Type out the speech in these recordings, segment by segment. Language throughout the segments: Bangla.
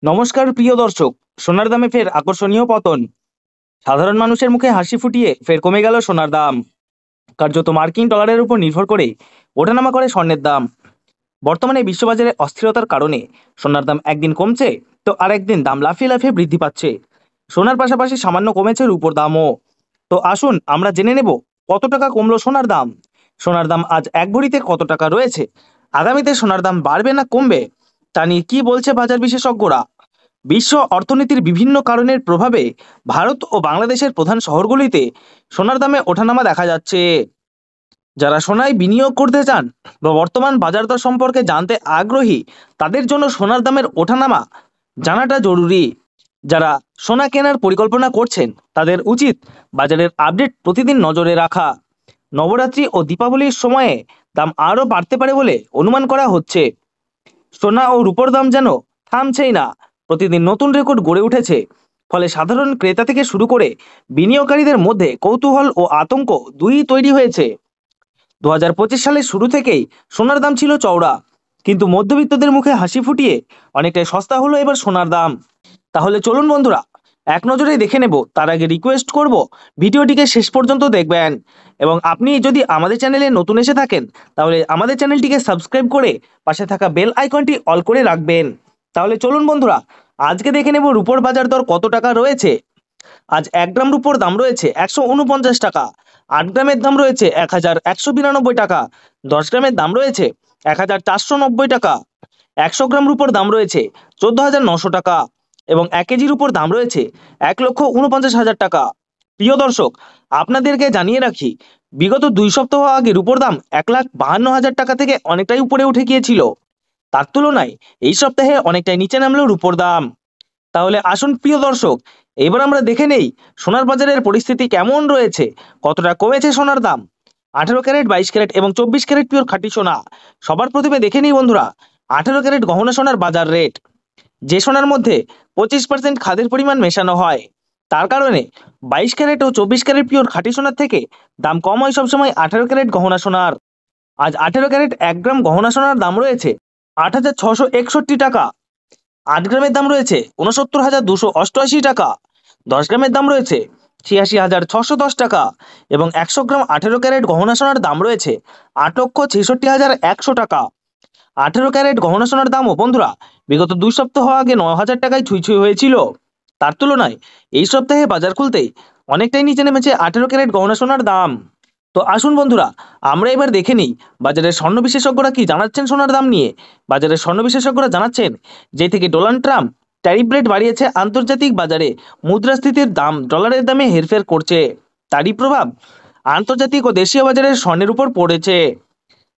নমস্কার প্রিয় দর্শক। সোনার দামে ফের আকর্ষণীয় পতন। সাধারণ মানুষের মুখে হাসি ফুটিয়ে ফের কমে গেল সোনার দাম। কার্যত মার্কিন ডলারের উপর নির্ভর করে ওঠানামা করে স্বর্ণের দাম। বর্তমানে বিশ্ববাজারে অস্থিরতার কারণে সোনার দাম একদিন কমছে তো আর একদিন দাম লাফিয়ে লাফিয়ে বৃদ্ধি পাচ্ছে। সোনার পাশাপাশি সামান্য কমেছে রূপোর দামও। তো আসুন আমরা জেনে নেব কত টাকা কমলো সোনার দাম। সোনার দাম আজ এক ভরিতে কত টাকা রয়েছে, আগামীতে সোনার দাম বাড়বে না কমবে, তা নিয়ে কি বলছে বাজার বিশেষজ্ঞরা। বিশ্ব অর্থনীতির বিভিন্ন কারণের প্রভাবে ভারত ও বাংলাদেশের প্রধান শহরগুলিতে সোনার দামে ওঠানামা দেখা যাচ্ছে। যারা সোনায় বিনিয়োগ করতে চান বা বর্তমান বাজার দর সম্পর্কে জানতে আগ্রহী, তাদের জন্য সোনার দামের ওঠানামা জানাটা জরুরি। যারা সোনা কেনার পরিকল্পনা করছেন তাদের উচিত বাজারের আপডেট প্রতিদিন নজরে রাখা। নবরাত্রি ও দীপাবলির সময়ে দাম আরও বাড়তে পারে বলে অনুমান করা হচ্ছে। সোনা ও রূপোর দাম যেন থামছেই না, প্রতিদিন নতুন রেকর্ড গড়ে উঠেছে। ফলে সাধারণ ক্রেতা থেকে শুরু করে বিনিয়োগকারীদের মধ্যে কৌতূহল ও আতঙ্ক দুই তৈরি হয়েছে। 2025 সালের শুরু থেকেই সোনার দাম ছিল চওড়া, কিন্তু মধ্যবিত্তদের মুখে হাসি ফুটিয়ে অনেকটাই সস্তা হলো এবার সোনার দাম। তাহলে চলুন বন্ধুরা এক নজরে দেখে নেব। তার আগে রিকোয়েস্ট করব ভিডিওটিকে শেষ পর্যন্ত দেখবেন, এবং আপনি যদি আমাদের চ্যানেলে নতুন এসে থাকেন তাহলে আমাদের চ্যানেলটিকে সাবস্ক্রাইব করে পাশে থাকা বেল আইকনটি অল করে রাখবেন। তাহলে চলুন বন্ধুরা আজকে দেখে নেব রূপোর বাজার দর কত টাকা রয়েছে। আজ 1 গ্রাম রূপোর দাম রয়েছে 149 টাকা, 8 গ্রামের দাম রয়েছে 1192 টাকা, 10 গ্রামের দাম রয়েছে 1490 টাকা, 100 গ্রাম রূপোর দাম রয়েছে 14,900 টাকা, এবং 1 কেজির উপর দাম রয়েছে 1,49,000 টাকা। প্রিয় দর্শক, আপনাদেরকে জানিয়ে রাখি, বিগত 2 সপ্তাহ আগে রূপোর দাম 1,52,000 টাকা থেকে অনেকটাই উপরে উঠে গিয়েছিল। তার তুলনায় এই সপ্তাহে অনেকটাই নিচে নামলো রূপোর দাম। তাহলে আসুন প্রিয় দর্শক, এবার আমরা দেখে নেই সোনার বাজারের পরিস্থিতি কেমন রয়েছে, কতটা কমেছে সোনার দাম। 18 ক্যারেট, 22 ক্যারেট এবং 24 ক্যারেট পিওর খাঁটি সোনা। সবার প্রথমে দেখে নিই বন্ধুরা 18 ক্যারেট গহনা সোনার বাজার রেট। যে সোনার মধ্যে 25% খাদের পরিমাণ মেশানো হয়, তার কারণে 22 ক্যারেট ও 24 ক্যারেট পিওর খাঁটি সোনার থেকে দাম কম হয় সবসময় 18 ক্যারেট গহনা সোনার। আজ 18 ক্যারেট 1 গ্রাম গহনা সোনার দাম রয়েছে 8,661 টাকা, 8 গ্রামের দাম রয়েছে 69,288 টাকা, 10 গ্রামের দাম রয়েছে 86,610 টাকা, এবং 100 গ্রাম 18 ক্যারেট গহনা সোনার দাম রয়েছে 8,66,100 টাকা। 18 ক্যারেট গহনা সোনার দামও বন্ধুরা বিগত 2 সপ্তাহ আগে 9,000 টাকায় ছুঁই ছুঁই হয়েছিল। তার তুলনায় এই সপ্তাহে বাজার খুলতেই অনেকটাই নিচে নেমেছে 18 ক্যারেট গহনা সোনার দাম। তো আসুন বন্ধুরা আমরা এবার দেখে নিই বাজারের স্বর্ণ বিশেষজ্ঞরা কি জানাচ্ছেন সোনার দাম নিয়ে। বাজারের স্বর্ণ বিশেষজ্ঞরা জানাচ্ছেন, যে থেকে ডোনাল্ড ট্রাম্প ট্যারিফ রেট বাড়িয়েছে, আন্তর্জাতিক বাজারে মুদ্রাস্ফীতির দাম ডলারের দামে হেরফের করছে। তারই প্রভাব আন্তর্জাতিক ও দেশীয় বাজারের স্বর্ণের উপর পড়েছে।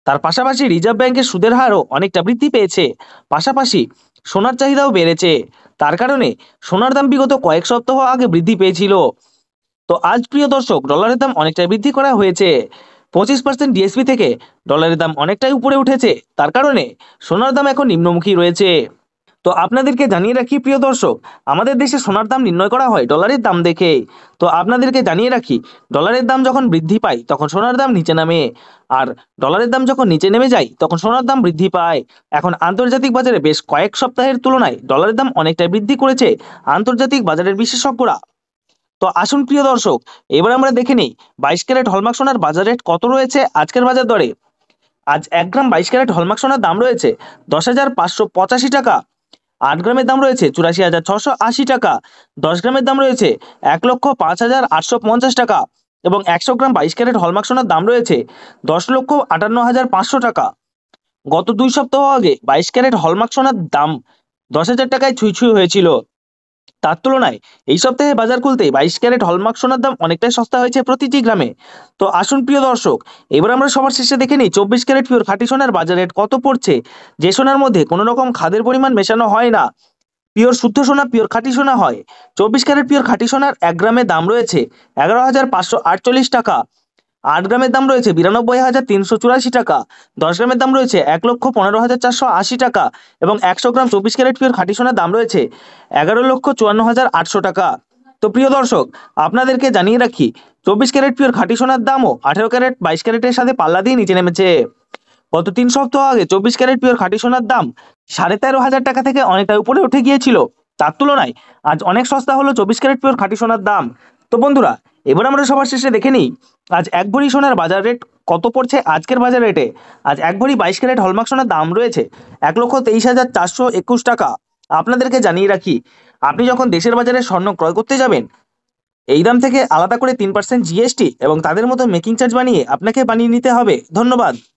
তার পাশাপাশি রিজার্ভ ব্যাংকের সুদের হারও অনেকটা বৃদ্ধি পেয়েছে, পাশাপাশি সোনার চাহিদাও বেড়েছে। তার কারণে সোনার দাম বিগত কয়েক সপ্তাহ আগে বৃদ্ধি পেয়েছিল। তো আজ প্রিয় দর্শক ডলারের দাম অনেকটাই বৃদ্ধি করা হয়েছে। 25% ডিএসপি থেকে ডলারের দাম অনেকটাই উপরে উঠেছে। তার কারণে সোনার দাম এখন নিম্নমুখী রয়েছে। তো আপনাদেরকে জানিয়ে রাখি প্রিয় দর্শক, আমাদের দেশে সোনার দাম নির্ণয় করা হয় ডলারের দাম দেখে। তো আপনাদেরকে জানিয়ে রাখি, ডলারের দাম যখন বৃদ্ধি পায় তখন সোনার দাম নিচে নামে, আর ডলারের দাম যখন নিচে নেমে যায় তখন সোনার দাম বৃদ্ধি পায়। এখন আন্তর্জাতিক বাজারে বেশ কয়েক সপ্তাহের তুলনায় ডলারের দাম অনেকটাই বৃদ্ধি করেছে আন্তর্জাতিক বাজারের বিশেষজ্ঞরা। তো আসুন প্রিয় দর্শক এবার আমরা দেখে নিই 22 ক্যারেট হলমার্ক সোনার বাজার রেট কত রয়েছে আজকের বাজার দরে। আজ 1 গ্রাম 22 ক্যারেট হলমার্ক সোনার দাম রয়েছে 10,585 টাকা, 8 গ্রামের দাম রয়েছে 84,680 টাকা, 10 গ্রামের দাম রয়েছে 1,05,850 টাকা, এবং 100 গ্রাম 22 ক্যারেট হলমার্ক সোনার দাম রয়েছে 10,58,500 টাকা। গত 2 সপ্তাহ আগে 22 ক্যারেট হলমার্ক সোনার দাম 10,000 টাকায় ছুঁই ছুঁই হয়েছিল। তার তুলনায় এই সপ্তাহে বাজার খুলতেই 22 ক্যারেট হলমার্ক সোনার দাম অনেকটাই সস্তা হয়েছে প্রতিটি গ্রামে। তো আসুন প্রিয় দর্শক এবার আমরা সবার শেষে দেখে নিই 24 ক্যারেট পিওর খাঁটি সোনার বাজার রেট কত পড়ছে, যে সোনার মধ্যে কোনো রকম খাদের পরিমাণ মেশানো হয় না, পিওর শুদ্ধ সোনা, পিওর খাঁটি সোনা হয়। 24 ক্যারেট পিওর খাঁটি সোনার 1 গ্রামের দাম রয়েছে 11,548 টাকা, 8 গ্রামের দাম রয়েছে 92,384 টাকা, 10 গ্রামের দাম রয়েছে 1,15,480 টাকা, এবং 100 গ্রাম 24 ক্যারেট পিওর খাঁটি সোনার দাম রয়েছে 11,54,800 টাকা। তো প্রিয় দর্শক আপনাদেরকে জানিয়ে রাখি 24 ক্যারেট পিওর খাঁটি সোনার দামও 18 ক্যারেট 22 ক্যারেটের সাথে পাল্লা দিয়ে নিচে নেমেছে। গত 3 সপ্তাহ আগে 24 ক্যারেট পিওর খাঁটি সোনার দাম 13,500 টাকা থেকে অনেকটা উপরে উঠে গিয়েছিল। তার তুলনায় আজ অনেক সস্তা হলো 24 ক্যারেট পিওর খাঁটি সোনার দাম। তো বন্ধুরা, এবার আমরা সবার শেষে দেখে নিই আজ 1 ভরি সোনার বাজার রেট কত পড়ছে। আজকের বাজার রেটে আজ 1 ভরি 22 ক্যারেট হলমার্ক সোনার দাম রয়েছে 1,23,421 টাকা। আপনাদেরকে জানিয়ে রাখি, আপনি যখন দেশের বাজারে স্বর্ণ ক্রয় করতে যাবেন, এই দাম থেকে আলাদা করে 3% জিএসটি এবং তাদের মতো মেকিং চার্জ বানিয়ে আপনাকে বানিয়ে নিতে হবে। ধন্যবাদ।